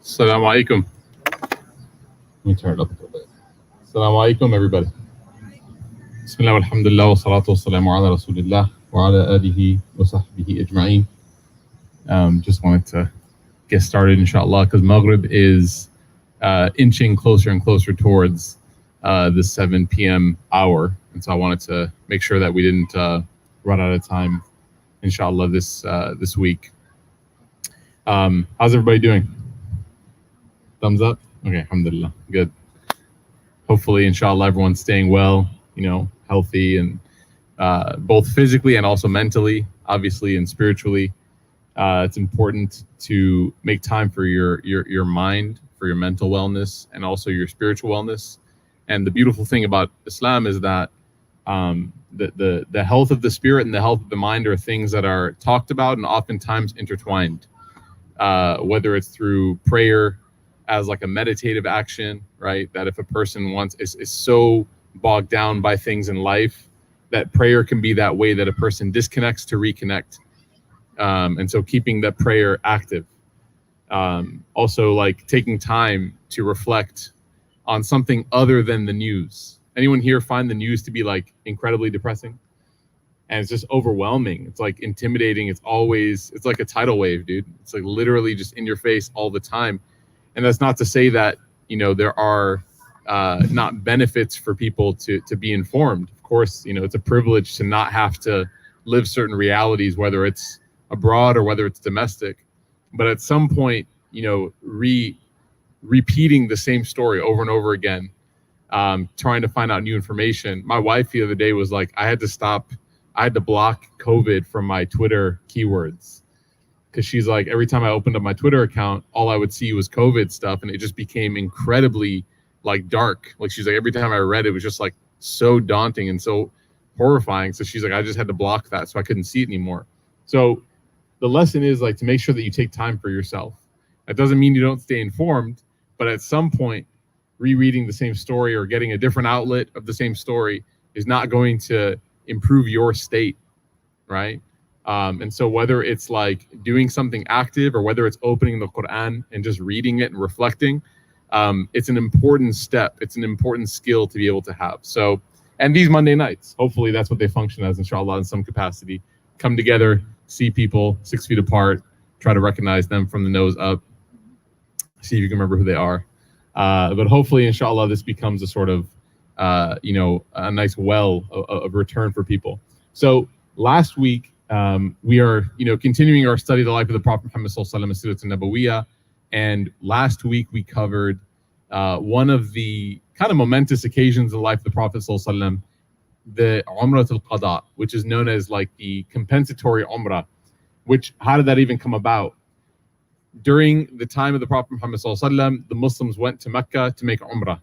Assalamu alaikum. Let me turn it up a little bit. Assalamu alaikum, everybody. Bismillah, alhamdulillah, wa salatu wa salamu ala rasulillah, wa ala alihi wa sahbihi ajma'een. Just wanted to get started, inshallah, because Maghrib is inching closer and closer towards the 7 p.m. hour. And so I wanted to make sure that we didn't run out of time, inshallah, this week. How's everybody doing? Thumbs up? Okay, alhamdulillah. Good. Hopefully, inshallah, everyone's staying well, healthy, and both physically and also mentally, obviously, and spiritually. It's important to make time for your mind, for your mental wellness, and also your spiritual wellness. And the beautiful thing about Islam is that the health of the spirit and the health of the mind are things that are talked about and oftentimes intertwined, whether it's through prayer as like a meditative action, right? That if a person is so bogged down by things in life, that prayer can be that way that a person disconnects to reconnect. And so keeping that prayer active. Also, like taking time to reflect on something other than the news. Anyone here find the news to be like incredibly depressing? And it's just overwhelming. It's like intimidating. It's like a tidal wave, dude. It's like literally just in your face all the time. And that's not to say that, there are not benefits for people to be informed. Of course, it's a privilege to not have to live certain realities, whether it's abroad or whether it's domestic. But at some point, repeating the same story over and over again, trying to find out new information. My wife the other day was like, I had to block COVID from my Twitter keywords. Because she's like, every time I opened up my Twitter account, all I would see was COVID stuff, and it just became incredibly like dark. Like she's like, every time I read it was just like so daunting and so horrifying. So she's like, I just had to block that so I couldn't see it anymore. So the lesson is like to make sure that you take time for yourself. That doesn't mean you don't stay informed, but at some point, rereading the same story or getting a different outlet of the same story is not going to improve your state, right? And so whether it's like doing something active or whether it's opening the Quran and just reading it and reflecting, it's an important step. It's an important skill to be able to have. So, and these Monday nights, hopefully that's what they function as, inshallah, in some capacity. Come together, see people 6 feet apart, try to recognize them from the nose up, see if you can remember who they are. But hopefully, inshallah, this becomes a sort of, a nice well of return for people. So last week, we are, continuing our study of the life of the Prophet Muhammad sallallahu alaihi wasallam, Sirat al-Nabawiyya, and last week we covered one of the kind of momentous occasions in the life of the Prophet sallallahu alaihi wasallam, the Umrah al-Qada, which is known as like the compensatory Umrah. Which, how did that even come about? During the time of the Prophet Muhammad sallallahu alaihi wasallam, the Muslims went to Mecca to make Umrah,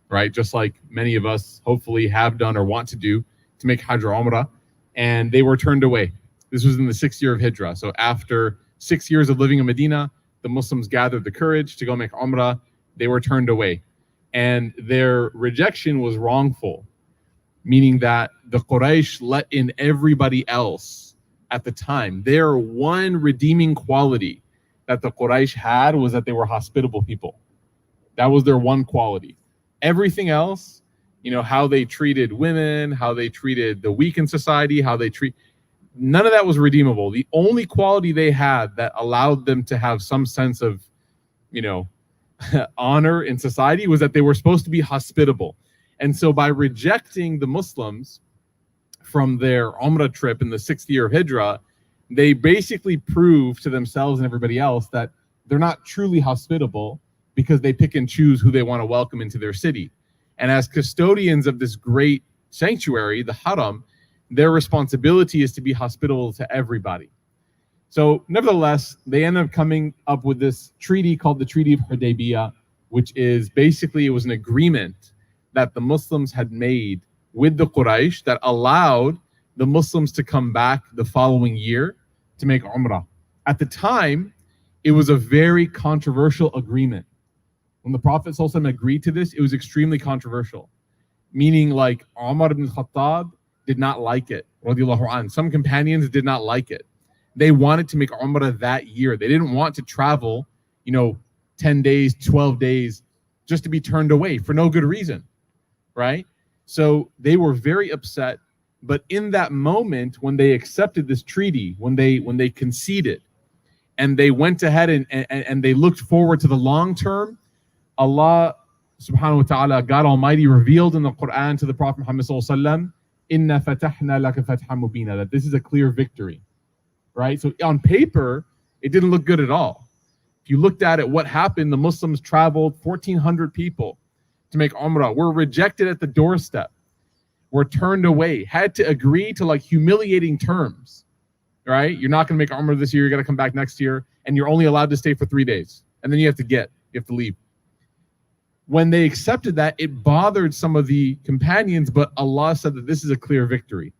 right? Just like many of us hopefully have done or want to do, to make Hajj or Umrah, and they were turned away. This was in the 6th year of Hijrah. So after 6 years of living in Medina, the Muslims gathered the courage to go make Umrah. They were turned away. And their rejection was wrongful, meaning that the Quraysh let in everybody else at the time. Their one redeeming quality that the Quraysh had was that they were hospitable people. That was their one quality. Everything else, how they treated women, how they treated the weak in society, none of that was redeemable. The only quality they had that allowed them to have some sense of, honor in society was that they were supposed to be hospitable. And so by rejecting the Muslims from their Umrah trip in the 6th year of Hijrah, they basically proved to themselves and everybody else that they're not truly hospitable because they pick and choose who they want to welcome into their city. And as custodians of this great sanctuary, the Haram, their responsibility is to be hospitable to everybody. So nevertheless, they ended up coming up with this treaty called the Treaty of Hudaybiyah, which is basically, it was an agreement that the Muslims had made with the Quraysh that allowed the Muslims to come back the following year to make Umrah. At the time, it was a very controversial agreement. When the Prophet ﷺ agreed to this, it was extremely controversial. Meaning like Umar ibn Khattab did not like it. Radiallahu anh. Some companions did not like it. They wanted to make Umrah that year. They didn't want to travel, 10 days, 12 days, just to be turned away for no good reason, right? So they were very upset. But in that moment, when they accepted this treaty, when they conceded, and they went ahead and they looked forward to the long term, Allah subhanahu wa ta'ala, God Almighty, revealed in the Quran to the Prophet Muhammad sallallahu alaihi wasallam, "Inna fatahna laka fathan mubina," that this is a clear victory, right? So on paper, it didn't look good at all. If you looked at it, what happened, the Muslims traveled 1,400 people to make Umrah, were rejected at the doorstep, were turned away, had to agree to like humiliating terms, right? You're not going to make Umrah this year, you're going to come back next year, and you're only allowed to stay for 3 days. And then you have to leave. When they accepted that, it bothered some of the companions, but Allah said that this is a clear victory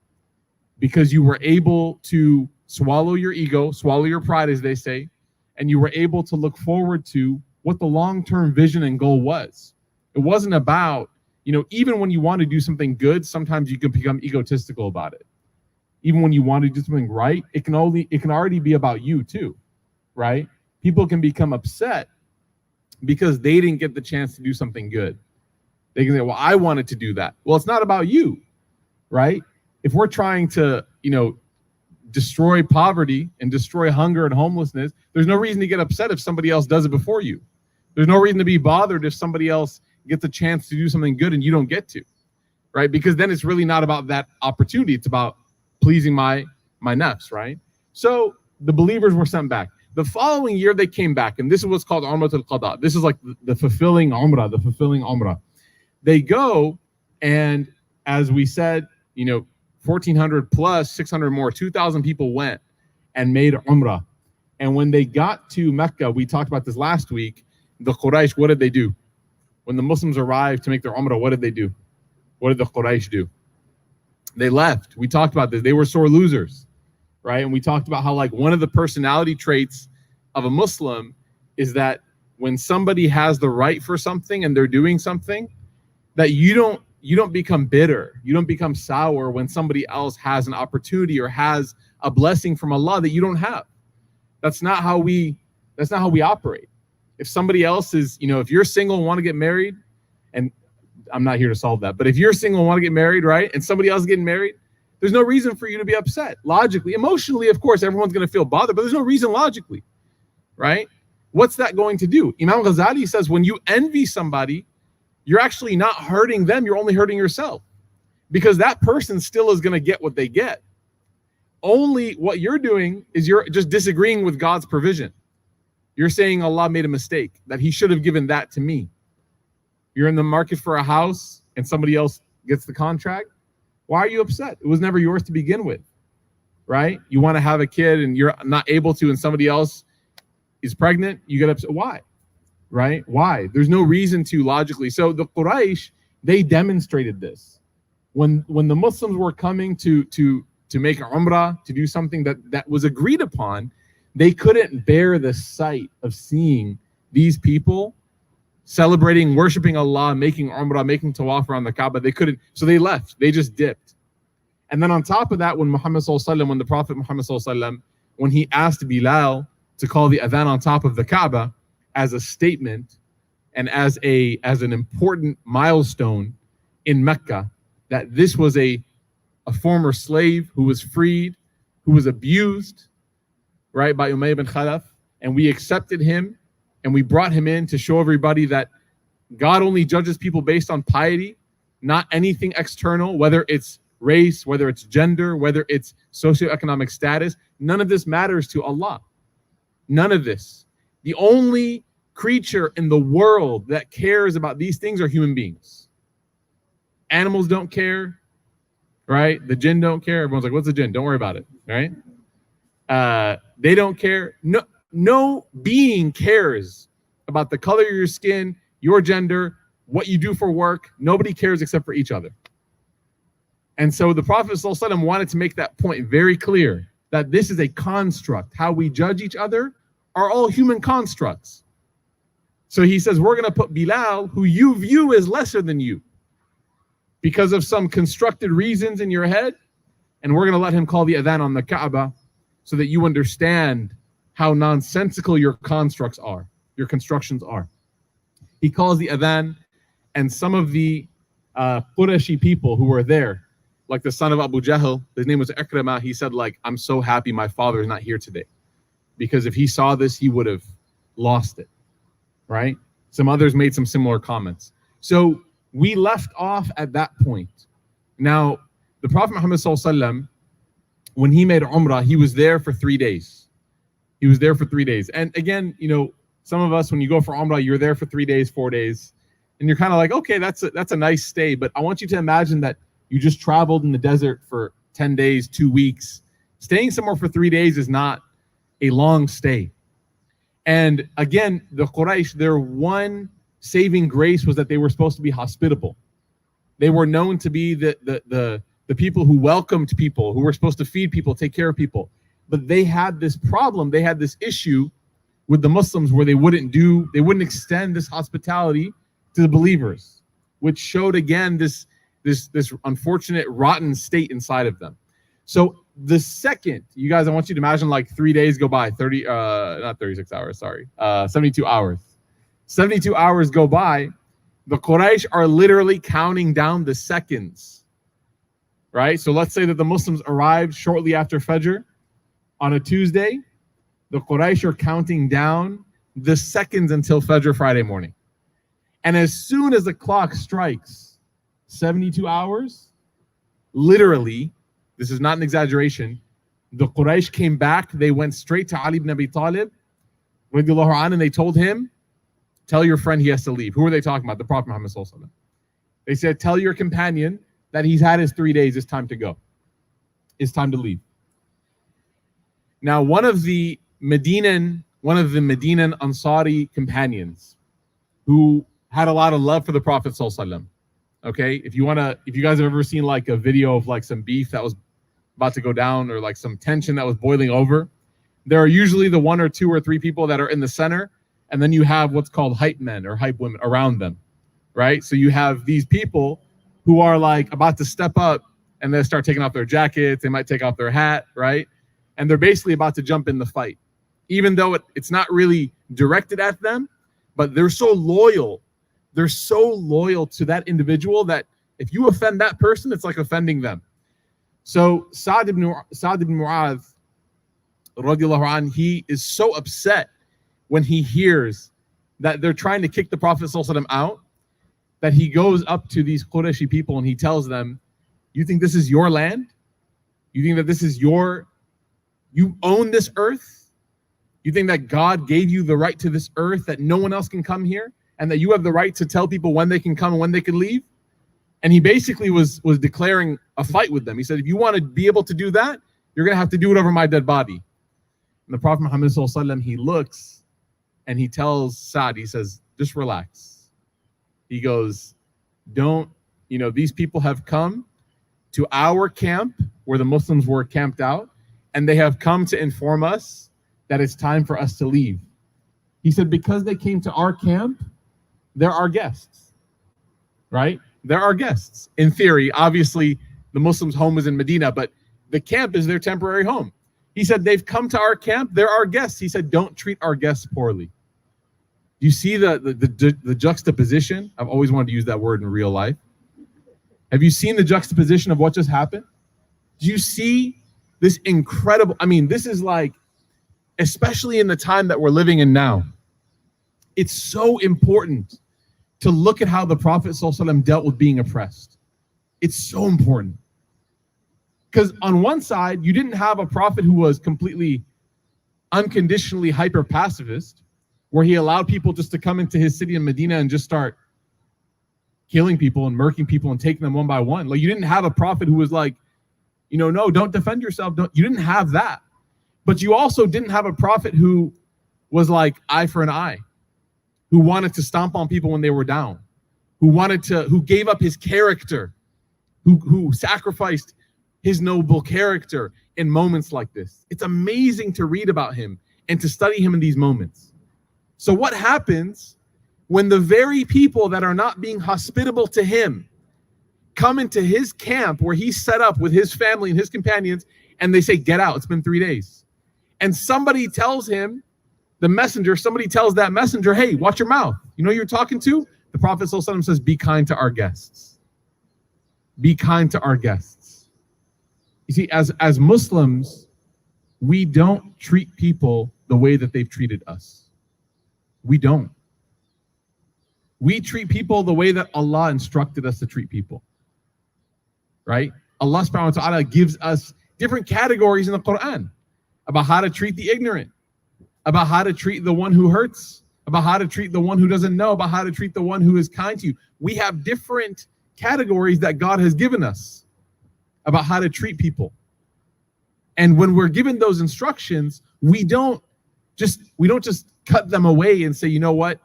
because you were able to swallow your ego, swallow your pride, as they say, and you were able to look forward to what the long-term vision and goal was. It wasn't about, even when you want to do something good, sometimes you can become egotistical about it. Even when you want to do something right, it can already be about you too, right? People can become upset because they didn't get the chance to do something good. They can say, well, I wanted to do that. Well, it's not about you, right? If we're trying to, destroy poverty and destroy hunger and homelessness, there's no reason to get upset if somebody else does it before you. There's no reason to be bothered if somebody else gets a chance to do something good and you don't get to, right? Because then it's really not about that opportunity. It's about pleasing my nafs, right? So the believers were sent back. The following year they came back, and this is what's called Umrah al-Qada. This is like the fulfilling Umrah, They go, and as we said, 1,400 plus 600 more, 2,000 people went and made Umrah. And when they got to Mecca, we talked about this last week, the Quraysh, what did they do? When the Muslims arrived to make their Umrah, what did they do? What did the Quraysh do? They left. We talked about this. They were sore losers, right? And we talked about how like one of the personality traits of a Muslim is that when somebody has the right for something and they're doing something, that you don't become bitter. You don't become sour when somebody else has an opportunity or has a blessing from Allah that you don't have. That's not how we operate. If somebody else is, if you're single and want to get married, and I'm not here to solve that, but if you're single and want to get married, right, and somebody else is getting married, there's no reason for you to be upset. Logically, emotionally, of course, everyone's going to feel bothered, but there's no reason logically, right? What's that going to do? Imam Ghazali says when you envy somebody, you're actually not hurting them, you're only hurting yourself, because that person still is going to get what they get. Only what you're doing is you're just disagreeing with God's provision. You're saying Allah made a mistake, that he should have given that to me. You're in the market for a house and somebody else gets the contract. Why are you upset? It was never yours to begin with, right? You want to have a kid and you're not able to, and somebody else is pregnant, you get upset. Why? Right? Why? There's no reason to logically. So the Quraysh, they demonstrated this. When the Muslims were coming to make Umrah, to do something that was agreed upon, they couldn't bear the sight of seeing these people celebrating, worshiping Allah, making Umrah, making tawaf around the Kaaba. They couldn't, so they left. They just dipped. And then on top of that, when the Prophet Muhammad sallallahu alaihi wasallam, when he asked Bilal to call the adhan on top of the Kaaba as a statement and as an important milestone in Mecca, that this was a former slave who was freed, who was abused, right, by Umayyah bin Khalaf, and we accepted him and we brought him in to show everybody that God only judges people based on piety, not anything external, whether it's race, whether it's gender, whether it's socioeconomic status. None of this matters to Allah. None of this. The only creature in the world that cares about these things are human beings. Animals don't care, right? The jinn don't care. Everyone's like, what's a jinn? Don't worry about it, right? They don't care. No being cares about the color of your skin, your gender, what you do for work. Nobody cares except for each other. And so the Prophet ﷺ wanted to make that point very clear, that this is a construct. How we judge each other are all human constructs. So he says, we're going to put Bilal, who you view as lesser than you, because of some constructed reasons in your head, and we're going to let him call the adhan on the Kaaba so that you understand how nonsensical your constructs are. your constructions are. He calls the adhan, and some of the Qurayshi people who were there, like the son of Abu Jahl, his name was Ikrimah, he said, like, I'm so happy my father is not here today. Because if he saw this, he would have lost it, right? Some others made some similar comments. So we left off at that point. Now, the Prophet Muhammad ﷺ, when he made Umrah, he was there for 3 days. He was there for 3 days. And again, you know, some of us, when you go for Umrah, you're there for 3 days, 4 days, and you're kind of like, okay, that's a nice stay. But I want you to imagine that you just traveled in the desert for 10 days, 2 weeks. Staying somewhere for 3 days is not a long stay. And again, the Quraysh, their one saving grace was that they were supposed to be hospitable. They were known to be the people who welcomed people, who were supposed to feed people, take care of people. But they had this problem, they had this issue with the Muslims where they wouldn't extend this hospitality to the believers, which showed again this unfortunate rotten state inside of them. So the second, you guys, I want you to imagine like 3 days go by, 72 hours. 72 hours go by, the Quraysh are literally counting down the seconds, right? So let's say that the Muslims arrived shortly after Fajr on a Tuesday. The Quraysh are counting down the seconds until Fajr Friday morning. And as soon as the clock strikes 72 hours, literally, this is not an exaggeration, the Quraysh came back, they went straight to Ali ibn Abi Talib, radiallahu anhu, and they told him, tell your friend he has to leave. Who are they talking about? The Prophet Muhammad sallallahu alaihi wasallam. They said, tell your companion that he's had his 3 days, it's time to go. It's time to leave. Now, one of the Medinan Ansari companions who had a lot of love for the Prophet sallallahu alaihi wasallam. Okay, if you guys have ever seen like a video of like some beef that was about to go down or like some tension that was boiling over, there are usually the 1 or 2 or 3 people that are in the center, and then you have what's called hype men or hype women around them, right? So you have these people who are like about to step up and they start taking off their jackets, they might take off their hat, right? And they're basically about to jump in the fight, even though it's not really directed at them, but they're so loyal. They're so loyal to that individual that if you offend that person, it's like offending them. So Sa'd ibn Mu'adh, radiallahu anh, he is so upset when he hears that they're trying to kick the Prophet ﷺ out, that he goes up to these Qurayshi people and he tells them, you think this is your land? You think that this is you own this earth? You think that God gave you the right to this earth, that no one else can come here? And that you have the right to tell people when they can come and when they can leave? And he basically was declaring a fight with them. He said, if you want to be able to do that, you're going to have to do it over my dead body. And the Prophet Muhammad ﷺ, he looks and he tells Sa'd, he says, just relax. He goes, these people have come to our camp where the Muslims were camped out, and they have come to inform us that it's time for us to leave. He said, because they came to our camp, they're our guests, right? They're our guests. In theory, obviously, the Muslims' home is in Medina, but the camp is their temporary home. He said, they've come to our camp, they're our guests. He said, don't treat our guests poorly. Do you see the juxtaposition? I've always wanted to use that word in real life. Have you seen the juxtaposition of what just happened? Do you see this incredible, this is like, especially in the time that we're living in now, it's so important to look at how the Prophet ﷺ dealt with being oppressed. It's so important. Because on one side, you didn't have a prophet who was completely unconditionally hyper-pacifist, where he allowed people just to come into his city in Medina and just start killing people and murking people and taking them one by one. Like, you didn't have a prophet who was like, no, don't defend yourself. You didn't have that. But you also didn't have a prophet who was like eye for an eye, who wanted to stomp on people when they were down, who gave up his character, who sacrificed his noble character in moments like this. It's amazing to read about him and to study him in these moments. So what happens when the very people that are not being hospitable to him come into his camp where he's set up with his family and his companions, and they say, get out, it's been 3 days. And somebody tells him the messenger, somebody tells that messenger, hey, watch your mouth. You know who you're talking to? The Prophet ﷺ says, be kind to our guests. Be kind to our guests. You see, as Muslims, we don't treat people the way that they've treated us. We don't. We treat people the way that Allah instructed us to treat people. Right? Allah subhanahu wa ta'ala gives us different categories in the Quran about how to treat the ignorant, about how to treat the one who hurts, about how to treat the one who doesn't know, about how to treat the one who is kind to you. We have different categories that God has given us about how to treat people. And when we're given those instructions, we don't just cut them away and say, you know what?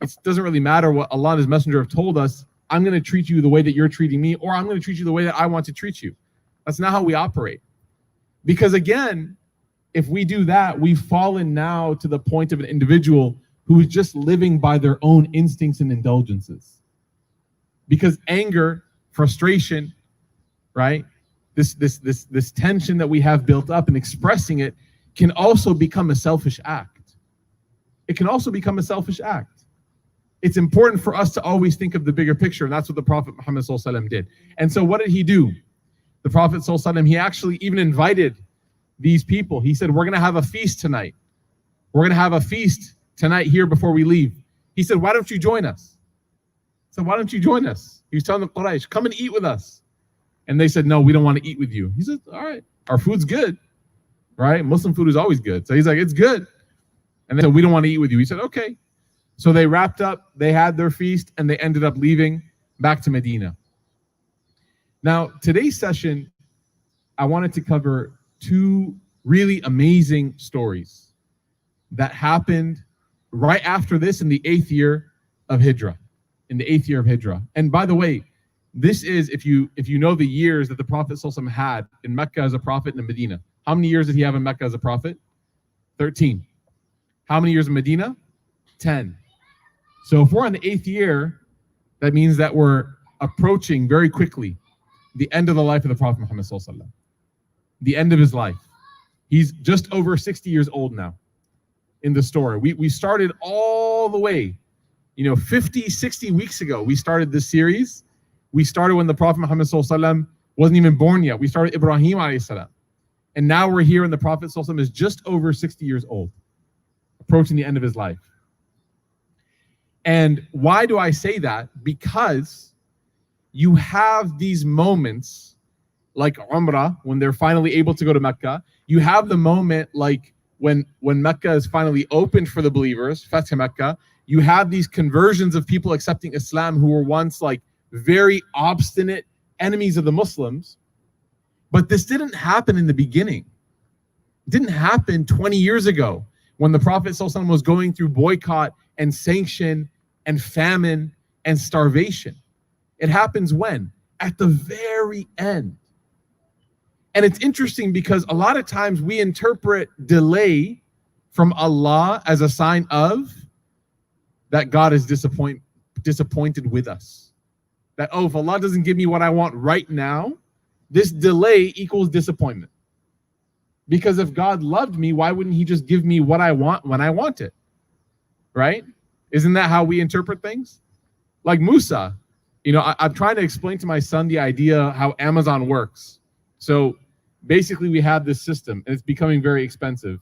It doesn't really matter what Allah and His Messenger have told us. I'm going to treat you the way that you're treating me, or I'm going to treat you the way that I want to treat you. That's not how we operate. Because again, if we do that, we've fallen now to the point of an individual who is just living by their own instincts and indulgences. Because anger, frustration, right? This tension that we have built up and expressing it can also become a selfish act. It can also become a selfish act. It's important for us to always think of the bigger picture, and that's what the Prophet Muhammad ﷺ did. And so what did he do? The Prophet ﷺ, he actually even invited these people. He said, we're going to have a feast tonight. We're going to have a feast tonight here before we leave. He said, why don't you join us? He said, why don't you join us? He was telling the Quraysh, come and eat with us. And they said, no, we don't want to eat with you. He said, all right, our food's good, right? Muslim food is always good. So he's like, it's good. And they said, we don't want to eat with you. He said, okay. So they wrapped up, they had their feast, and they ended up leaving back to Medina. Now, today's session, I wanted to cover two really amazing stories that happened right after this in the 8th year of Hijrah. In the 8th year of Hijrah. And by the way, this is, if you know the years that the Prophet ﷺ had in Mecca as a prophet and in Medina. How many years did he have in Mecca as a prophet? 13. How many years in Medina? 10. So if we're in the 8th year, that means that we're approaching very quickly the end of the life of the Prophet Muhammad ﷺ. The end of his life. He's just over 60 years old now in the story. We started all the way, 50, 60 weeks ago. We started this series. We started when the Prophet Muhammad ﷺ wasn't even born yet. We started Ibrahim alayhi salam. And now we're here and the Prophet ﷺ is just over 60 years old, approaching the end of his life. And why do I say that? Because you have these moments like Umrah, when they're finally able to go to Mecca. You have the moment like when Mecca is finally opened for the believers, Fath Mecca. You have these conversions of people accepting Islam who were once like very obstinate enemies of the Muslims. But this didn't happen in the beginning. It didn't happen 20 years ago when the Prophet ﷺ was going through boycott and sanction and famine and starvation. It happens when? At the very end. And it's interesting because a lot of times we interpret delay from Allah as a sign of that God is disappointed with us. That, if Allah doesn't give me what I want right now, this delay equals disappointment. Because if God loved me, why wouldn't He just give me what I want when I want it? Right? Isn't that how we interpret things? Like Musa, I'm trying to explain to my son the idea how Amazon works. So basically we have this system and it's becoming very expensive.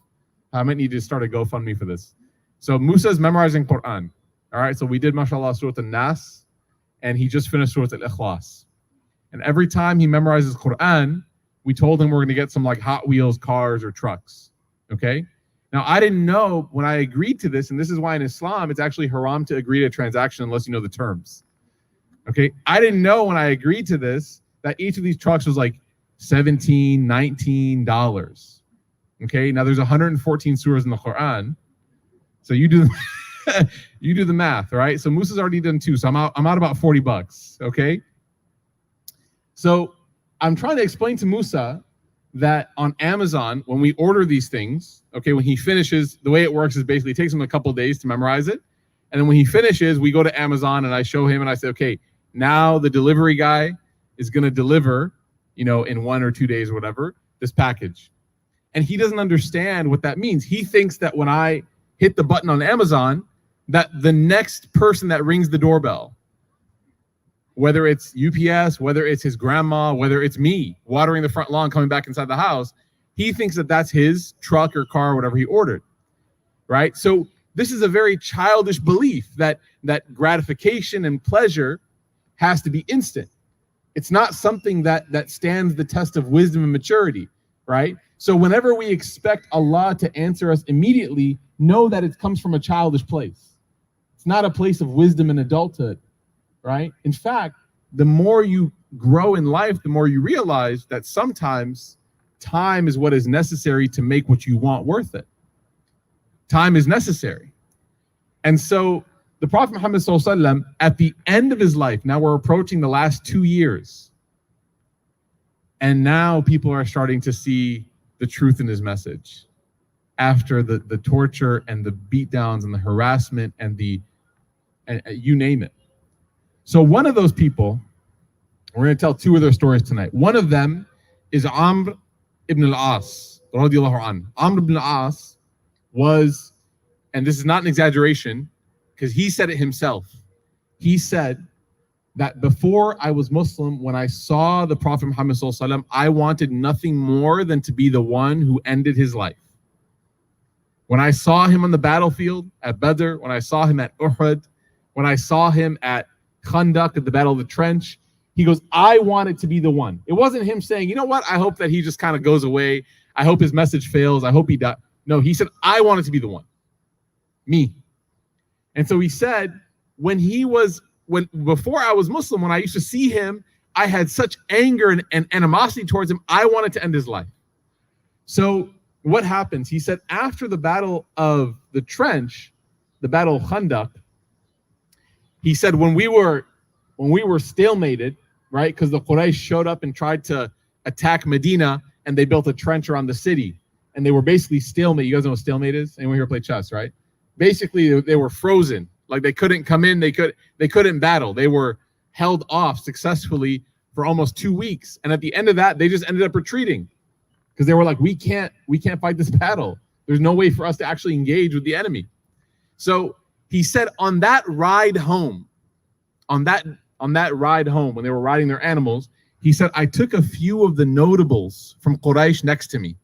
I might need to start a GoFundMe for this. So Musa is memorizing Quran. All right, so we did, mashallah, Surah An-Nas, and he just finished Surah Al-Ikhlas. And every time he memorizes Quran, we told him we're going to get some like Hot Wheels cars or trucks. Okay? Now, I didn't know when I agreed to this, and this is why in Islam, it's actually haram to agree to a transaction unless you know the terms. Okay? I didn't know when I agreed to this that each of these trucks was like $17, $19. Okay? Now, there's 114 surahs in the Quran. So you do the math, right? So Musa's already done 2, so I'm out about $40, okay? So I'm trying to explain to Musa that on Amazon, when we order these things, okay, when he finishes, the way it works is basically it takes him a couple of days to memorize it. And then when he finishes, we go to Amazon and I show him and I say, okay, now the delivery guy is going to deliver, in 1 or 2 days or whatever, this package. And he doesn't understand what that means. He thinks that when I hit the button on Amazon that the next person that rings the doorbell, whether it's UPS, whether it's his grandma, whether it's me watering the front lawn, coming back inside the house, he thinks that that's his truck or car or whatever he ordered, right? So this is a very childish belief that gratification and pleasure has to be instant. It's not something that stands the test of wisdom and maturity, right? So whenever we expect Allah to answer us immediately, know that it comes from a childish place. It's not a place of wisdom and adulthood, right? In fact, the more you grow in life, the more you realize that sometimes time is what is necessary to make what you want worth it. Time is necessary. And so the Prophet Muhammad ﷺ, at the end of his life, now we're approaching the last 2 years, and now people are starting to see the truth in his message after the torture and the beatdowns and the harassment and you name it. So one of those people, we're going to tell two of their stories tonight. One of them is Amr ibn al-As, radiallahu anhu. Amr ibn al-As was, and this is not an exaggeration, because he said it himself. He said that before I was Muslim, when I saw the Prophet Muhammad ﷺ, I wanted nothing more than to be the one who ended his life. When I saw him on the battlefield at Badr, when I saw him at Uhud, when I saw him at Khandaq at the Battle of the Trench, he goes, I wanted to be the one. It wasn't him saying, you know what, I hope that he just kind of goes away. I hope his message fails. I hope he dies. No, he said, I wanted to be the one. Me. And so he said, before I was Muslim, when I used to see him, I had such anger and animosity towards him. I wanted to end his life. So what happens? He said, after the Battle of the Trench, the Battle of Khandaq, he said, when we were stalemated, right? Because the Quraysh showed up and tried to attack Medina, and they built a trench around the city, and they were basically stalemate. You guys know what stalemate is? Anyone here play chess, right? Basically, they were frozen. Like they couldn't come in, they couldn't battle. They were held off successfully for almost 2 weeks. And at the end of that, they just ended up retreating because they were like, we can't fight this battle. There's no way for us to actually engage with the enemy. So he said on that ride home, when they were riding their animals, he said, I took a few of the notables from Quraysh next to me,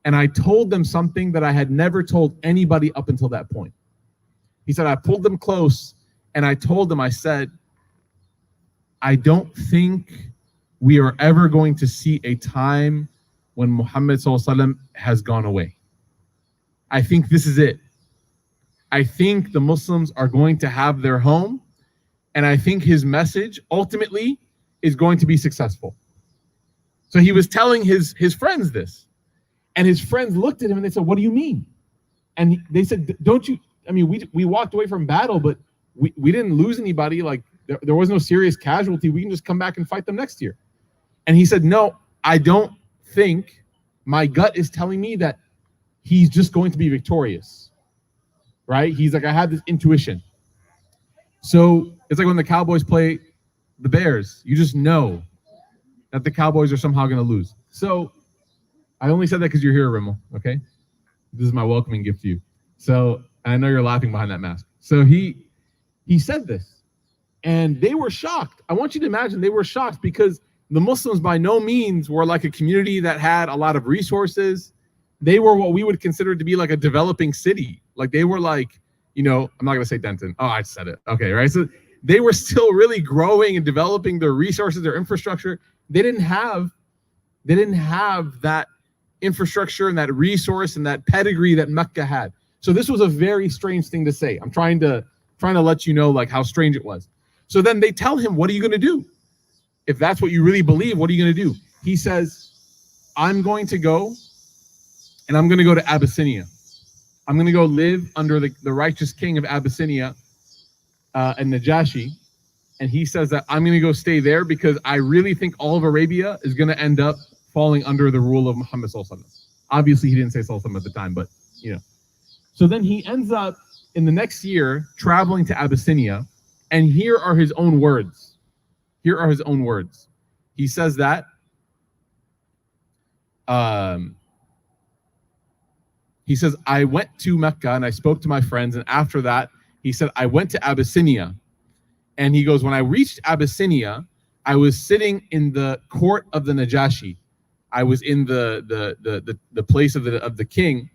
and I told them something that I had never told anybody up until that point. He said, I pulled them close and I told them, I said, I don't think we are ever going to see a time when Muhammad ﷺ has gone away. I think this is it. I think the Muslims are going to have their home, and I think his message ultimately is going to be successful. So he was telling his friends this, and his friends looked at him and they said, what do you mean? And they said, don't you, I mean, we walked away from battle, but we didn't lose anybody. Like there was no serious casualty. We can just come back and fight them next year. And he said, no, I don't think, my gut is telling me that he's just going to be victorious, right? He's like, I had this intuition. So it's like when the Cowboys play the Bears, you just know that the Cowboys are somehow going to lose. So I only said that because you're here, Rimmel, okay? This is my welcoming gift to you. So I know you're laughing behind that mask. So he said this, and they were shocked. I want you to imagine they were shocked because the Muslims by no means were like a community that had a lot of resources. They were what we would consider to be like a developing city. Like they were like, you know, I'm not going to say Denton. Oh, I said it. Okay, right? So they were still really growing and developing their resources, their infrastructure. They didn't have that infrastructure and that resource and that pedigree that Mecca had. So this was a very strange thing to say. I'm trying to let you know like how strange it was. So then they tell him, what are you going to do? If that's what you really believe, what are you going to do? He says, I'm going to go and I'm going to go to Abyssinia. I'm going to go live under the righteous king of Abyssinia and Najashi. And he says that I'm going to go stay there because I really think all of Arabia is going to end up falling under the rule of Muhammad ﷺ. Obviously, he didn't say ﷺ at the time, but you know. So then he ends up in the next year traveling to Abyssinia, and here are his own words. Here are his own words. He says that He says, I went to Mecca and I spoke to my friends. And after that, he said, I went to Abyssinia. And he goes, when I reached Abyssinia, I was sitting in the court of the Najashi. I was in the place of the king.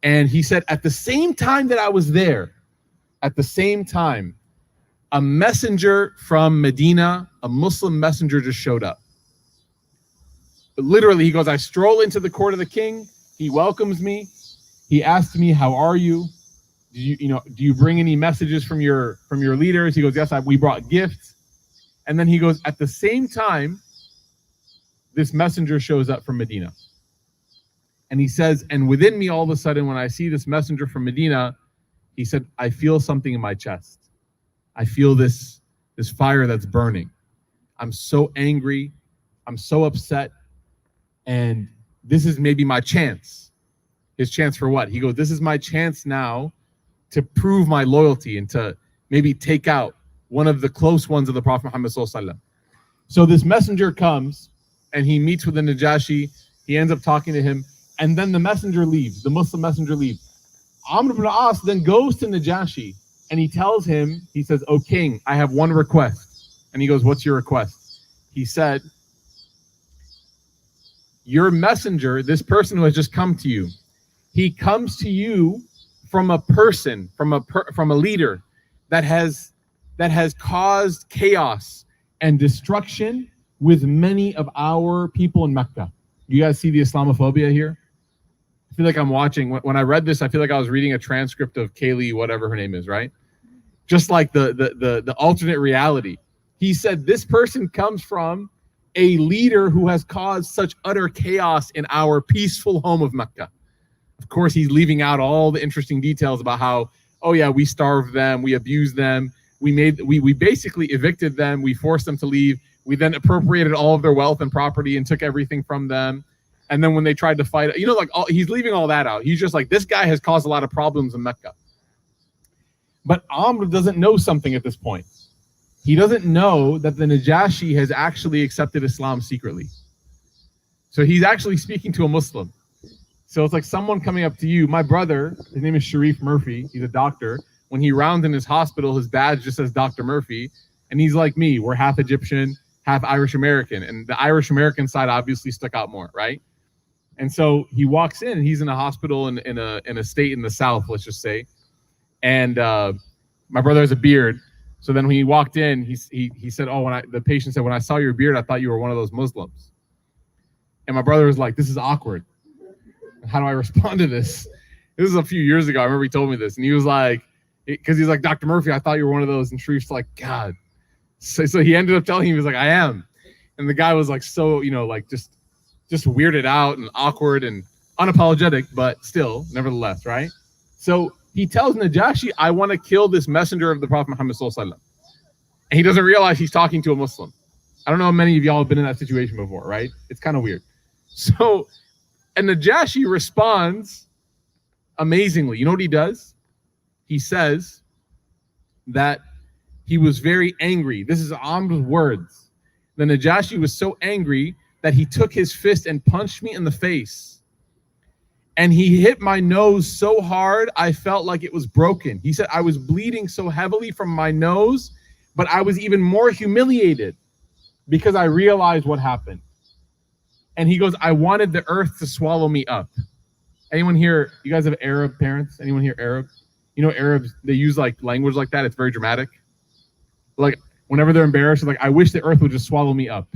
And he said, at the same time that I was there, at the same time, a messenger from Medina, a Muslim messenger, just showed up. But literally, he goes, I stroll into the court of the king. He welcomes me. He asks me, how are you? Do you bring any messages from your leaders? He goes, yes, we brought gifts. And then he goes, at the same time, this messenger shows up from Medina. And he says, and within me, all of a sudden, when I see this messenger from Medina, he said, I feel something in my chest. I feel this fire that's burning. I'm so angry. I'm so upset. And this is maybe my chance. His chance for what? He goes, this is my chance now to prove my loyalty and to maybe take out one of the close ones of the Prophet Muhammad sallallahu alaihi wasallam. So this messenger comes and he meets with the Najashi. He ends up talking to him. And then the messenger leaves. The Muslim messenger leaves. Amr ibn al-As then goes to Najashi and he tells him, he says, O king, I have one request. And he goes, what's your request? He said, your messenger, this person who has just come to you, he comes to you from a person, from a leader that has caused chaos and destruction with many of our people in Mecca. You guys see the Islamophobia here? I feel like I'm watching, when I read this, I feel like I was reading a transcript of Kaylee, whatever her name is, right? Just like the alternate reality. He said, this person comes from a leader who has caused such utter chaos in our peaceful home of Mecca. Of course, he's leaving out all the interesting details about how, oh yeah, we starved them, we abused them, we basically evicted them, we forced them to leave, we then appropriated all of their wealth and property and took everything from them. And then when they tried to fight, he's leaving all that out. He's just like, this guy has caused a lot of problems in Mecca. But Amr doesn't know something at this point. He doesn't know that the Najashi has actually accepted Islam secretly. So he's actually speaking to a Muslim. So it's like someone coming up to you. My brother, his name is Sharif Murphy. He's a doctor. When he rounds in his hospital, his badge just says Dr. Murphy. And he's like me. We're half Egyptian, half Irish American. And the Irish American side obviously stuck out more, right? And so he walks in, and he's in a hospital in a state in the South, let's just say. And my brother has a beard. So then when he walked in, he said, oh, the patient said, when I saw your beard, I thought you were one of those Muslims. And my brother was like, this is awkward. How do I respond to this? This was a few years ago. I remember he told me this. And he was like, because he's like, Dr. Murphy, I thought you were one of those. And Sharif's like, God. So he ended up telling him, he was like, I am. And the guy was like, so, like just weirded out and awkward and unapologetic, but still, nevertheless, right? So he tells Najashi, I want to kill this messenger of the Prophet Muhammad sallallahu alaihi wasallam. And he doesn't realize he's talking to a Muslim. I don't know how many of y'all have been in that situation before, right? It's kind of weird. So, and Najashi responds amazingly. You know what he does? He says that he was very angry. This is Amr's words. The Najashi was so angry that he took his fist and punched me in the face. And he hit my nose so hard, I felt like it was broken. He said, I was bleeding so heavily from my nose, but I was even more humiliated because I realized what happened. And he goes, I wanted the earth to swallow me up. Anyone here, you guys have Arab parents? Anyone here Arab? You know, Arabs, they use like language like that. It's very dramatic. Like whenever they're embarrassed, they're like, I wish the earth would just swallow me up.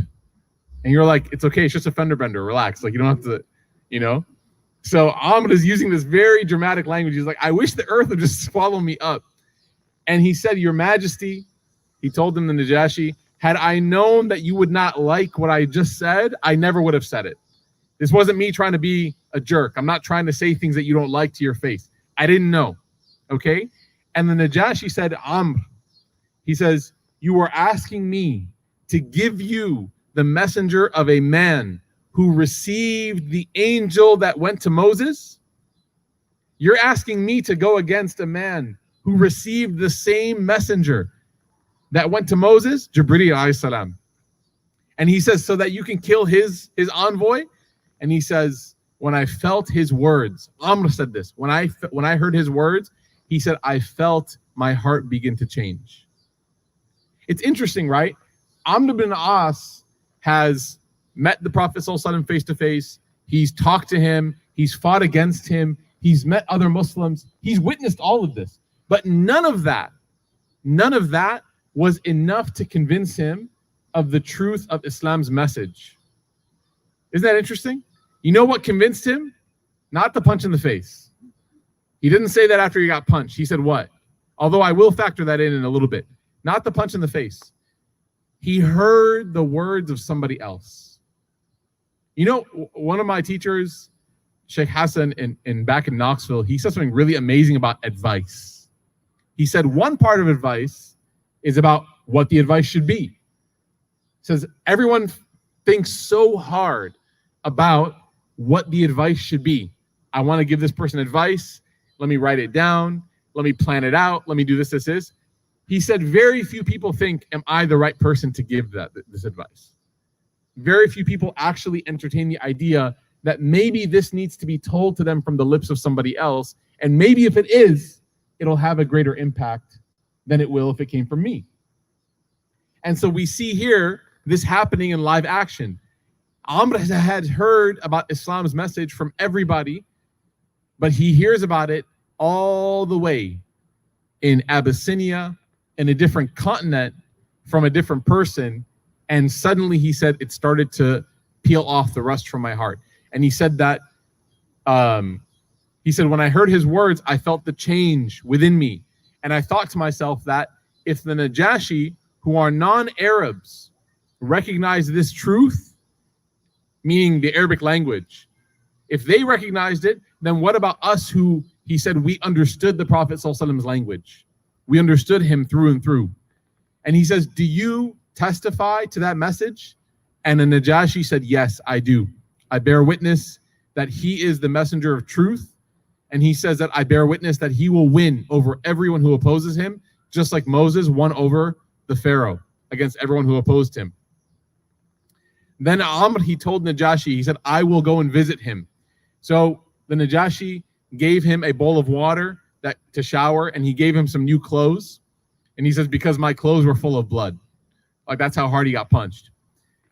And you're like, it's okay. It's just a fender bender. Relax. Like you don't have to, So Amr is using this very dramatic language. He's like, I wish the earth would just swallow me up. And he said, Your Majesty, he told them, the Najashi, had I known that you would not like what I just said, I never would have said it. This wasn't me trying to be a jerk. I'm not trying to say things that you don't like to your face. I didn't know. Okay? And the Najashi said, Amr, he says, you are asking me to give you the messenger of a man who received the angel that went to Moses? You're asking me to go against a man who received the same messenger that went to Moses, Jibreel alayhi salam. And he says, so that you can kill his envoy? And he says, when I felt his words, Amr said this, when I heard his words, he said, I felt my heart begin to change. It's interesting, right? Amr bin As has met the Prophet ﷺ face to face. He's talked to him. He's fought against him. He's met other Muslims. He's witnessed all of this. But none of that was enough to convince him of the truth of Islam's message. Isn't that interesting? You know what convinced him? Not the punch in the face. He didn't say that after he got punched. He said what? Although I will factor that in a little bit. Not the punch in the face. He heard the words of somebody else. You know, one of my teachers, Sheikh Hassan, back in Knoxville, he said something really amazing about advice. He said one part of advice is about what the advice should be. He says everyone thinks so hard about what the advice should be. I want to give this person advice. Let me write it down. Let me plan it out. Let me do this. He said very few people think, am I the right person to give this advice? Very few people actually entertain the idea that maybe this needs to be told to them from the lips of somebody else. And maybe if it is, it'll have a greater impact than it will if it came from me. And so we see here this happening in live action. Amr had heard about Islam's message from everybody, but he hears about it all the way in Abyssinia, in a different continent, from a different person. And suddenly he said, it started to peel off the rust from my heart. And he said that, when I heard his words, I felt the change within me. And I thought to myself that if the Najashi, who are non-Arabs, recognize this truth, meaning the Arabic language, if they recognized it, then what about us who, he said, we understood the Prophet ﷺ's language. We understood him through and through. And he says, do you testify to that message? And the Najashi said, yes, I do. I bear witness that he is the messenger of truth. And he says that I bear witness that he will win over everyone who opposes him, just like Moses won over the Pharaoh against everyone who opposed him. Then Amr, he told Najashi, he said, I will go and visit him. So the Najashi gave him a bowl of water to shower, and he gave him some new clothes. And he says, because my clothes were full of blood. Like, that's how hard he got punched.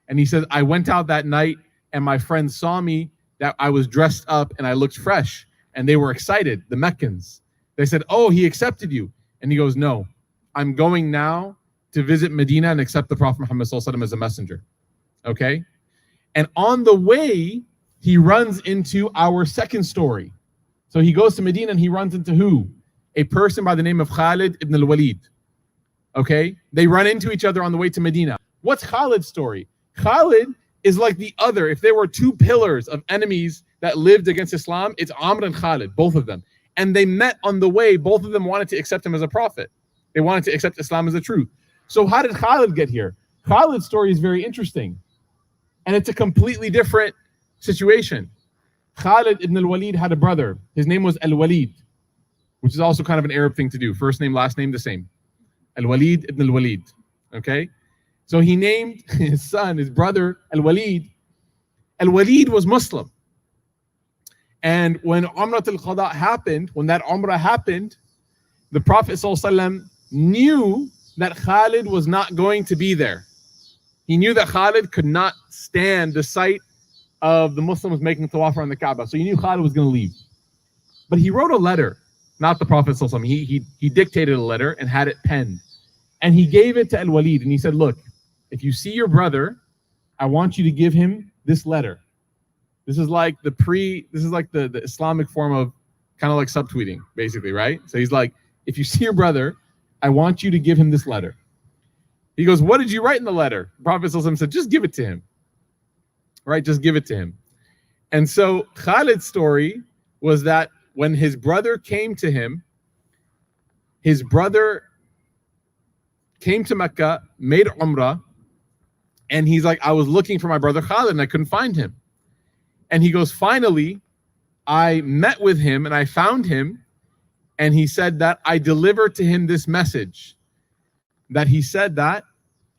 And he says, I went out that night and my friends saw me, that I was dressed up and I looked fresh, and they were excited, the Meccans. They said, oh, he accepted you. And he goes, no, I'm going now to visit Medina and accept the Prophet Muhammad ﷺ as a messenger. Okay? And on the way, he runs into our second story. So he goes to Medina and he runs into who? A person by the name of Khalid ibn al-Walid. Okay? They run into each other on the way to Medina. What's Khalid's story? Khalid is like the other. If there were two pillars of enemies that lived against Islam, it's Amr and Khalid, both of them. And they met on the way. Both of them wanted to accept him as a prophet. They wanted to accept Islam as the truth. So how did Khalid get here? Khalid's story is very interesting. And it's a completely different situation. Khalid ibn al-Walid had a brother. His name was al-Walid, which is also kind of an Arab thing to do. First name, last name, the same. Al-Walid ibn al-Walid. Okay? So he named his son, his brother, al-Walid. Al-Walid was Muslim. And when Umrah al-Qada happened, when that Umrah happened, the Prophet ﷺ knew that Khalid was not going to be there. He knew that Khalid could not stand the sight of the Muslims making tawaf around the Kaaba. So he knew Khalid was going to leave. But he wrote a letter, not the Prophet ﷺ. He dictated a letter and had it penned. And he gave it to Al-Walid. And he said, look, if you see your brother, I want you to give him this letter. This is like the Islamic form of kind of like subtweeting, basically, right? So he's like, if you see your brother, I want you to give him this letter. He goes, what did you write in the letter? The Prophet ﷺ said, just give it to him. Right? Just give it to him. And so Khalid's story was that when his brother came to him, his brother came to Mecca, made Umrah, and he's like, I was looking for my brother Khalid and I couldn't find him. And he goes, finally, I met with him and I found him, and he said that I delivered to him this message, that he said that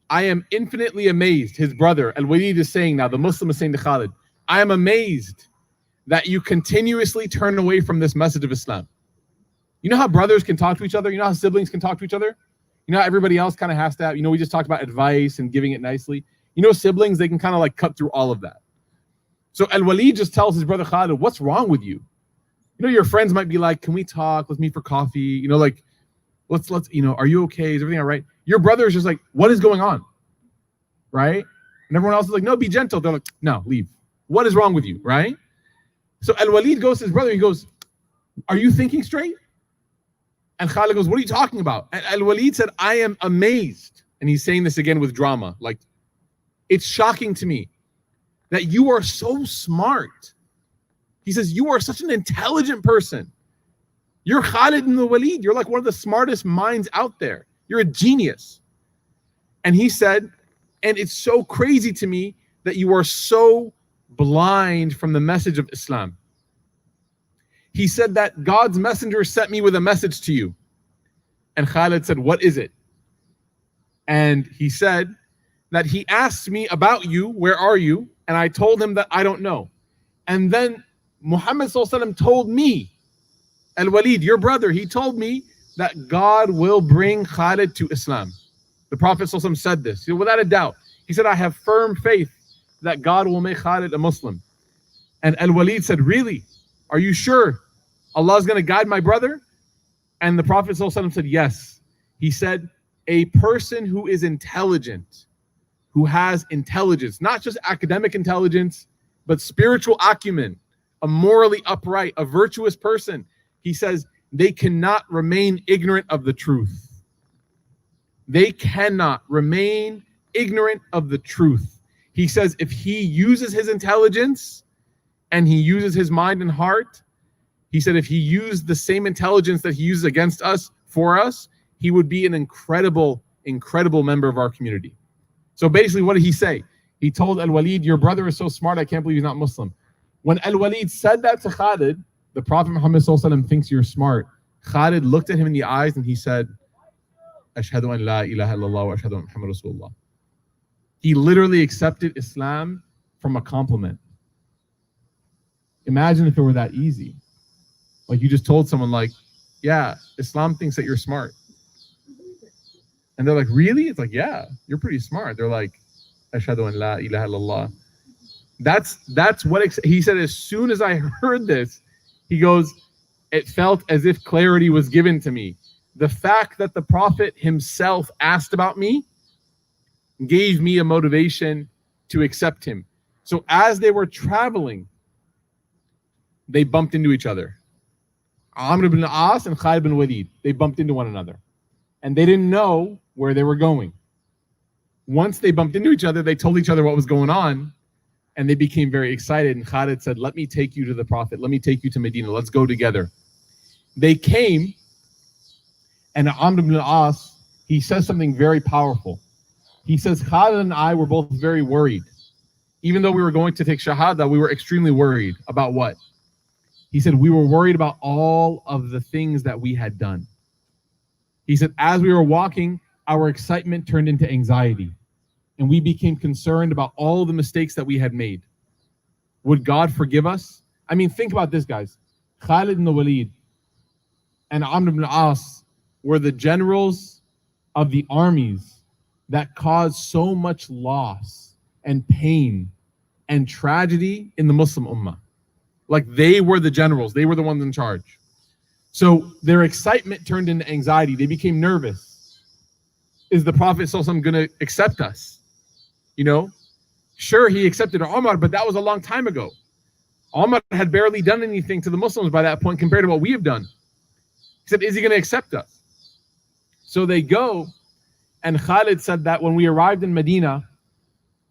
I am infinitely amazed. His brother, Al-Walid, is saying now, the Muslim is saying to Khalid, I am amazed that you continuously turn away from this message of Islam. You know how brothers can talk to each other? You know how siblings can talk to each other? You know how everybody else kind of has to have, we just talked about advice and giving it nicely. Siblings, they can kind of like cut through all of that. So Al-Walid just tells his brother Khalid, what's wrong with you? Your friends might be like, can we talk? Let's meet for coffee. Let's, are you okay? Is everything all right? Your brother is just like, what is going on? Right? And everyone else is like, no, be gentle. They're like, no, leave. What is wrong with you? Right? So Al-Walid goes to his brother. He goes, are you thinking straight? And Khalid goes, what are you talking about? And Al-Walid said, I am amazed. And he's saying this again with drama. Like, it's shocking to me that you are so smart. He says, you are such an intelligent person. You're Khalid ibn Walid. You're like one of the smartest minds out there. You're a genius. And he said, and it's so crazy to me that you are so blind from the message of Islam. He said that God's messenger sent me with a message to you. And Khalid said, what is it? And he said that he asked me about you, where are you? And I told him that I don't know. And then Muhammad ﷺ told me, Al-Walid, your brother, he told me that God will bring Khalid to Islam. The Prophet ﷺ said this, without a doubt. He said, I have firm faith that God will make Khalid a Muslim. And Al-Walid said, really? Are you sure Allah is going to guide my brother? And the Prophet ﷺ said, yes. He said, a person who is intelligent, who has intelligence, not just academic intelligence, but spiritual acumen, a morally upright, a virtuous person, he says, they cannot remain ignorant of the truth. They cannot remain ignorant of the truth. He says, if he uses his intelligence and he uses his mind and heart, he said, if he used the same intelligence that he uses against us for us, he would be an incredible, incredible member of our community. So basically, what did he say? He told Al-Walid, your brother is so smart, I can't believe he's not Muslim. When Al-Walid said that to Khalid, the Prophet Muhammad ﷺ thinks you're smart. Khalid looked at him in the eyes and he said, Ashhadu an la ilaha illallah wa ashhadu anna Muhammad Rasulullah. He literally accepted Islam from a compliment. Imagine if it were that easy. Like you just told someone like, yeah, Islam thinks that you're smart. And they're like, really? It's like, yeah, you're pretty smart. They're like, Ashhadu an la ilaha illallah. That's what he said. As soon as I heard this, he goes, it felt as if clarity was given to me. The fact that the Prophet himself asked about me gave me a motivation to accept him. So as they were traveling, they bumped into each other. Amr ibn al-As and Khalid ibn Walid, they bumped into one another. And they didn't know where they were going. Once they bumped into each other, they told each other what was going on, and they became very excited. And Khalid said, let me take you to the Prophet. Let me take you to Medina. Let's go together. They came, and Amr ibn al-As, he says something very powerful. He says, Khalid and I were both very worried. Even though we were going to take Shahada, we were extremely worried. About what? He said, we were worried about all of the things that we had done. He said, as we were walking, our excitement turned into anxiety. And we became concerned about all the mistakes that we had made. Would God forgive us? I mean, think about this, guys. Khalid ibn Walid and Amr ibn al-As were the generals of the armies that caused so much loss and pain and tragedy in the Muslim Ummah. Like they were the generals. They were the ones in charge. So their excitement turned into anxiety. They became nervous. Is the Prophet ﷺ going to accept us? Sure, he accepted Umar, but that was a long time ago. Umar had barely done anything to the Muslims by that point compared to what we have done. He said, is he going to accept us? So they go, and Khalid said that when we arrived in Medina,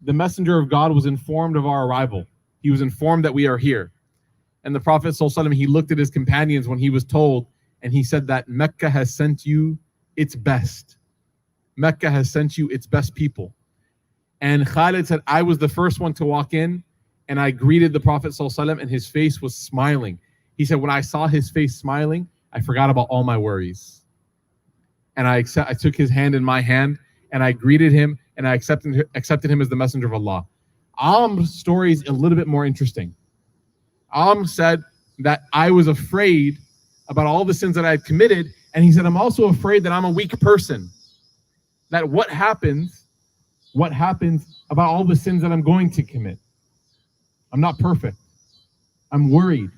the messenger of God was informed of our arrival. He was informed that we are here. And the Prophet ﷺ, he looked at his companions when he was told, and he said that Mecca has sent you its best. Mecca has sent you its best people. And Khalid said, I was the first one to walk in, and I greeted the Prophet ﷺ, and his face was smiling. He said, when I saw his face smiling, I forgot about all my worries. And I took his hand in my hand, and I greeted him, and I accepted him as the messenger of Allah. Amr's story is a little bit more interesting. said that I was afraid about all the sins that I had committed. And he said, I'm also afraid that I'm a weak person. That what happens about all the sins that I'm going to commit? I'm not perfect. I'm worried.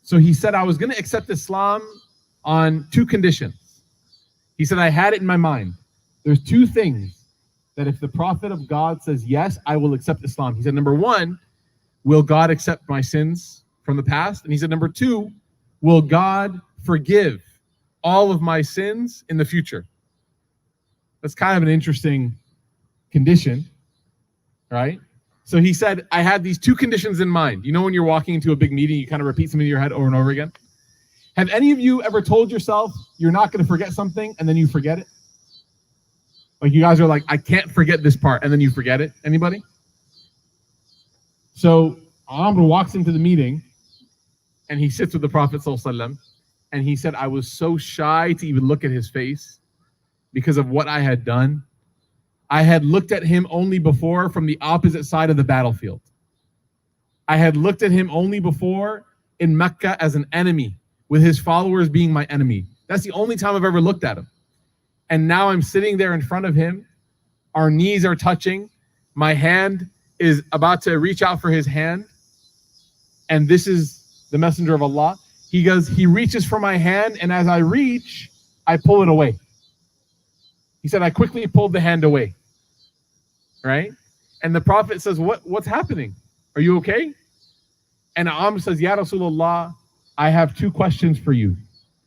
So he said, I was going to accept Islam on 2 conditions. He said, I had it in my mind. There's 2 things that if the Prophet of God says, yes, I will accept Islam. He said, number 1, will God accept my sins from the past? And he said, number 2, will God forgive all of my sins in the future? That's kind of an interesting condition, right? So he said, I had these 2 conditions in mind. You know, when you're walking into a big meeting, you kind of repeat something in your head over and over again. Have any of you ever told yourself you're not going to forget something and then you forget it? Like you guys are like, I can't forget this part, and then you forget it. Anybody? So Amr walks into the meeting and he sits with the Prophet ﷺ, and he said, I was so shy to even look at his face because of what I had done. I had looked at him only before from the opposite side of the battlefield. I had looked at him only before in Mecca as an enemy, with his followers being my enemy. That's the only time I've ever looked at him. And now I'm sitting there in front of him. Our knees are touching. My hand is about to reach out for his hand. And this is the messenger of Allah. He reaches for my hand, and as I reach, I pull it away. He said, I quickly pulled the hand away. Right? And the Prophet says, what's happening? Are you okay? And Amr says, Ya Rasulullah, I have 2 questions for you.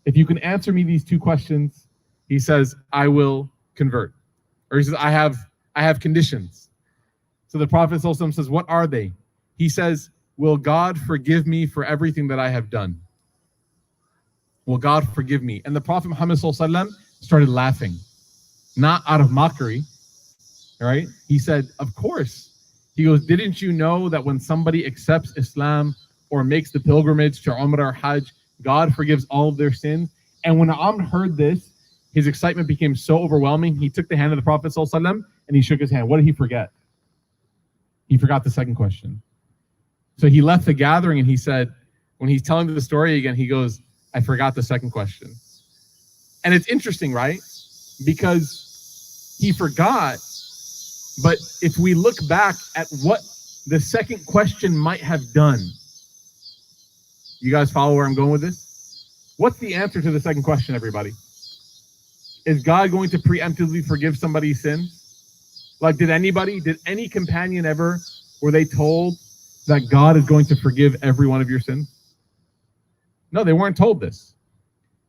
If you can answer me these 2 questions, he says, I will convert. Or he says, I have conditions. So the Prophet ﷺ says, what are they? He says, will God forgive me for everything that I have done? Will God forgive me? And the Prophet Muhammad ﷺ started laughing, not out of mockery, right? He said, of course. He goes, didn't you know that when somebody accepts Islam or makes the pilgrimage to Umrah or Hajj, God forgives all of their sins? And when Amr heard this, his excitement became so overwhelming, he took the hand of the Prophet ﷺ and he shook his hand. What did he forget? He forgot the second question. So he left the gathering and he said, when he's telling the story again, he goes, I forgot the second question. And it's interesting, right? Because he forgot, but if we look back at what the second question might have done, you guys follow where I'm going with this? What's the answer to the second question, everybody? Is God going to preemptively forgive somebody's sins? Like, did any companion ever, were they told that God is going to forgive every one of your sins? No, they weren't told this.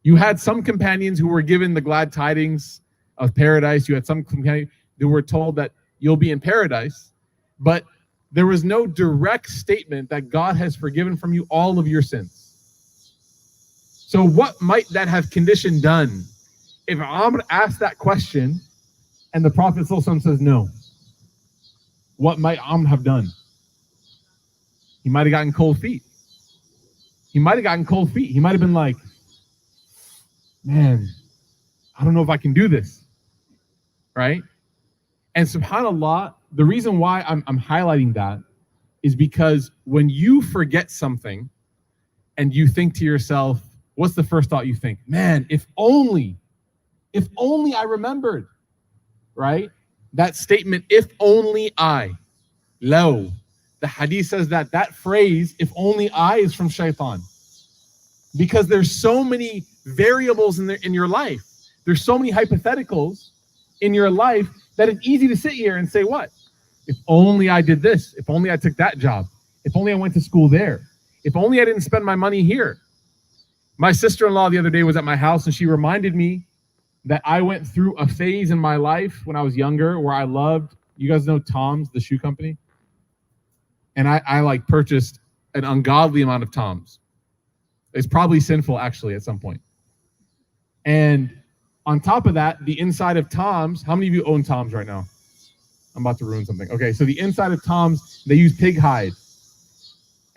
You had some companions who were given the glad tidings of paradise. You had some companions who were told that you'll be in paradise, but there was no direct statement that God has forgiven from you all of your sins. So what might that have condition done if Amr asked that question and the Prophet ﷺ says no? What might Amr have done? He might have gotten cold feet. He might have been like, man, I don't know if I can do this, right? And subhanAllah, the reason why I'm highlighting that is because when you forget something and you think to yourself, what's the first thought you think? Man, if only I remembered, right? That statement, if only I, low. The hadith says that phrase, if only I, is from shaitan. Because there's so many variables in your life. There's so many hypotheticals in your life that it's easy to sit here and say, what? If only I did this. If only I took that job. If only I went to school there. If only I didn't spend my money here. My sister-in-law the other day was at my house and she reminded me that I went through a phase in my life when I was younger where I loved, you guys know Tom's, the shoe company? And I like purchased an ungodly amount of Tom's. It's probably sinful actually at some point. And on top of that, the inside of Tom's, how many of you own Tom's right now? I'm about to ruin something. Okay, so the inside of Tom's, they use pig hide.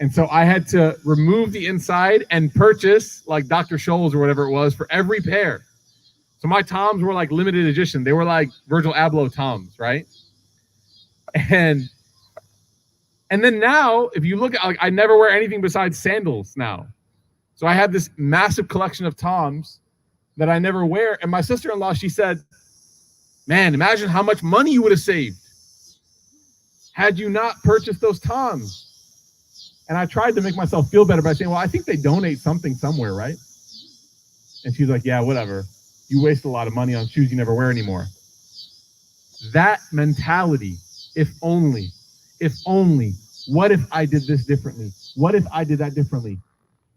And so I had to remove the inside and purchase like Dr. Scholl's or whatever it was for every pair. So my Toms were like limited edition. They were like Virgil Abloh Toms, right? And And then now, if you look at, like, I never wear anything besides sandals now. So I have this massive collection of Toms that I never wear. And my sister-in-law, she said, man, imagine how much money you would have saved had you not purchased those Toms. And I tried to make myself feel better by saying, well, I think they donate something somewhere, right? And she's like, yeah, whatever. You waste a lot of money on shoes you never wear anymore. That mentality, if only, what if I did this differently? What if I did that differently?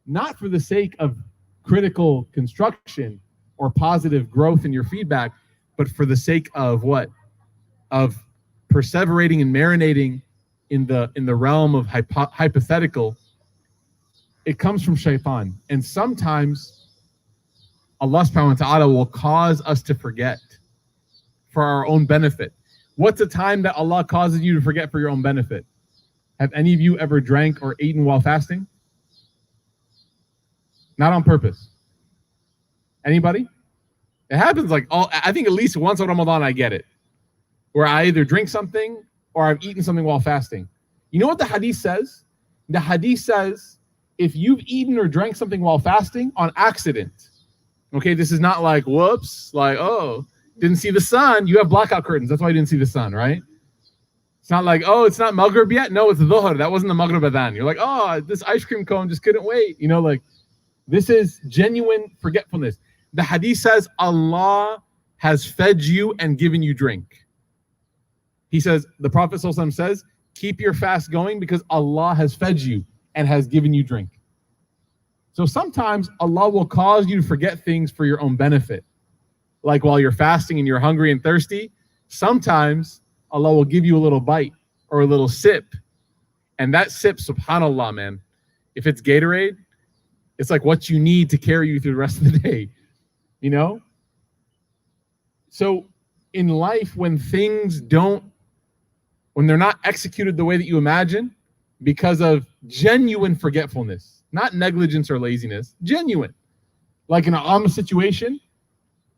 Not for the sake of critical construction or positive growth in your feedback, but for the sake of what? Of perseverating and marinating in the realm of hypothetical. It comes from shaitan. And sometimes Allah subhanahu wa ta'ala will cause us to forget for our own benefit. What's a time that Allah causes you to forget for your own benefit? Have any of you ever drank or eaten while fasting? Not on purpose. Anybody? It happens like I think at least once in Ramadan I get it. Where I either drink something or I've eaten something while fasting. You know what the hadith says? The hadith says, if you've eaten or drank something while fasting on accident, okay, this is not like, whoops, like, oh, didn't see the sun. You have blackout curtains. That's why you didn't see the sun, right? It's not like, oh, it's not Maghrib yet. No, it's Dhuhr. That wasn't the Maghrib adhan. You're like, oh, this ice cream cone just couldn't wait. You know, like, this is genuine forgetfulness. The hadith says Allah has fed you and given you drink. He says, the Prophet ﷺ says, keep your fast going because Allah has fed you and has given you drink. So sometimes Allah will cause you to forget things for your own benefit. Like while you're fasting and you're hungry and thirsty, sometimes Allah will give you a little bite or a little sip. And that sip, subhanAllah, man, if it's Gatorade, it's like what you need to carry you through the rest of the day, you know? So in life, when they're not executed the way that you imagine because of genuine forgetfulness, not negligence or laziness, genuine. Like in an situation,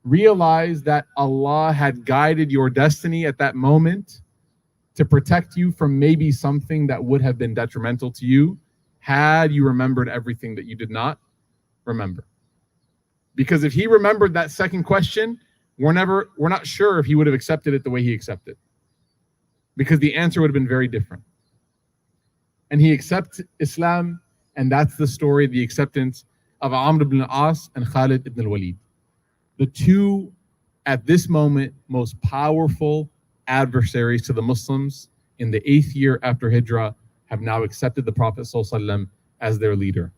realize that Allah had guided your destiny at that moment to protect you from maybe something that would have been detrimental to you had you remembered everything that you did not remember. Because if he remembered that second question, we're not sure if he would have accepted it the way he accepted. Because the answer would have been very different. And he accepts Islam, and that's the story, the acceptance of Amr ibn al-As and Khalid ibn al-Walid. The two, at this moment, most powerful adversaries to the Muslims in the 8th year after Hijrah have now accepted the Prophet ﷺ as their leader.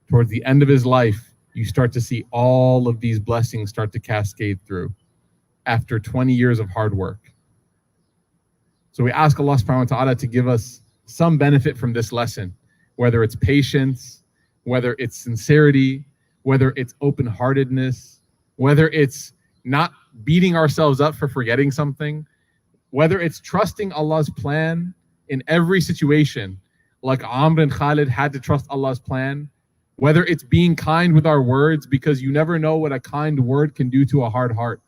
Towards the end of his life, you start to see all of these blessings start to cascade through after 20 years of hard work. So we ask Allah subhanahu wa ta'ala to give us some benefit from this lesson, whether it's patience, whether it's sincerity, whether it's open-heartedness, whether it's not beating ourselves up for forgetting something, whether it's trusting Allah's plan in every situation, like Amr and Khalid had to trust Allah's plan, whether it's being kind with our words because you never know what a kind word can do to a hard heart,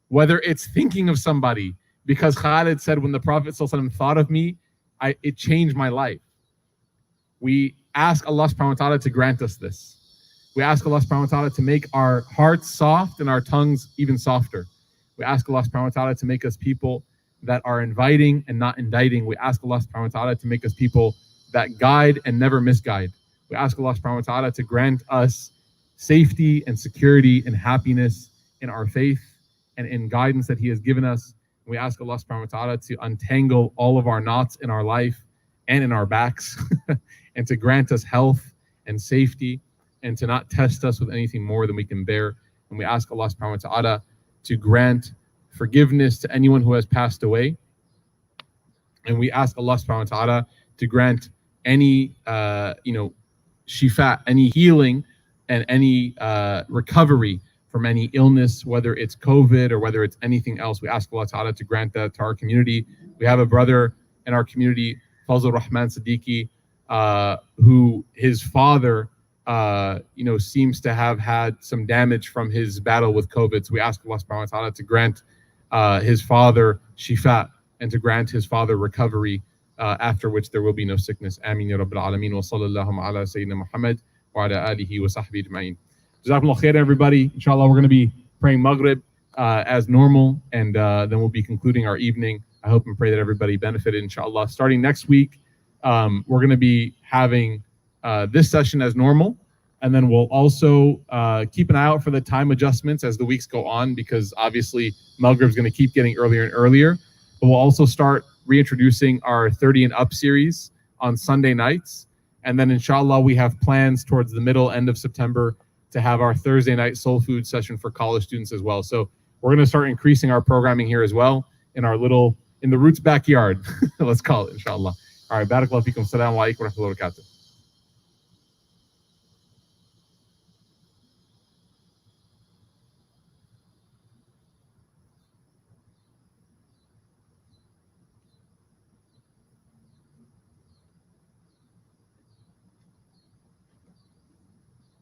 whether it's thinking of somebody because Khalid said, when the Prophet ﷺ thought of me, it changed my life. We ask Allah subhanahu wa ta'ala to grant us this. We ask Allah subhanahu wa ta'ala to make our hearts soft and our tongues even softer. We ask Allah subhanahu wa ta'ala to make us people that are inviting and not indicting. We ask Allah subhanahu wa ta'ala to make us people that guide and never misguide. We ask Allah subhanahu wa ta'ala to grant us safety and security and happiness in our faith and in guidance that He has given us. We ask Allah subhanahu wa ta'ala to untangle all of our knots in our life and in our backs and to grant us health and safety and to not test us with anything more than we can bear. And we ask Allah subhanahu wa ta'ala to grant forgiveness to anyone who has passed away. And we ask Allah subhanahu wa ta'ala to grant any, shifa, any healing and any recovery from any illness, whether it's COVID or whether it's anything else. We ask Allah ta'ala to grant that to our community. We have a brother in our community, Fazl Rahman Siddiqui, who his father, seems to have had some damage from his battle with COVID. So we ask Allah subhanahu wa ta'ala to grant his father shifa and to grant his father recovery after which there will be no sickness. Ameen ya Rabbil Alameen. Wa sallallahu ala Sayyidina Muhammad wa ala alihi wa sahbihi ajma'in. Jazakumullah khair, everybody. Inshallah, we're going to be praying Maghrib as normal, and then we'll be concluding our evening. I hope and pray that everybody benefited, inshallah. Starting next week, we're going to be having this session as normal, and then we'll also keep an eye out for the time adjustments as the weeks go on, because obviously Maghrib is going to keep getting earlier and earlier. But we'll also start reintroducing our 30 and Up series on Sunday nights. And then inshallah, we have plans towards the end of September to have our Thursday night soul food session for college students as well. So we're going to start increasing our programming here as well in the Roots backyard, let's call it, inshallah. All right, barakallahu feekum. Assalamu alaikum wa rahmatullahi wa barakatuh.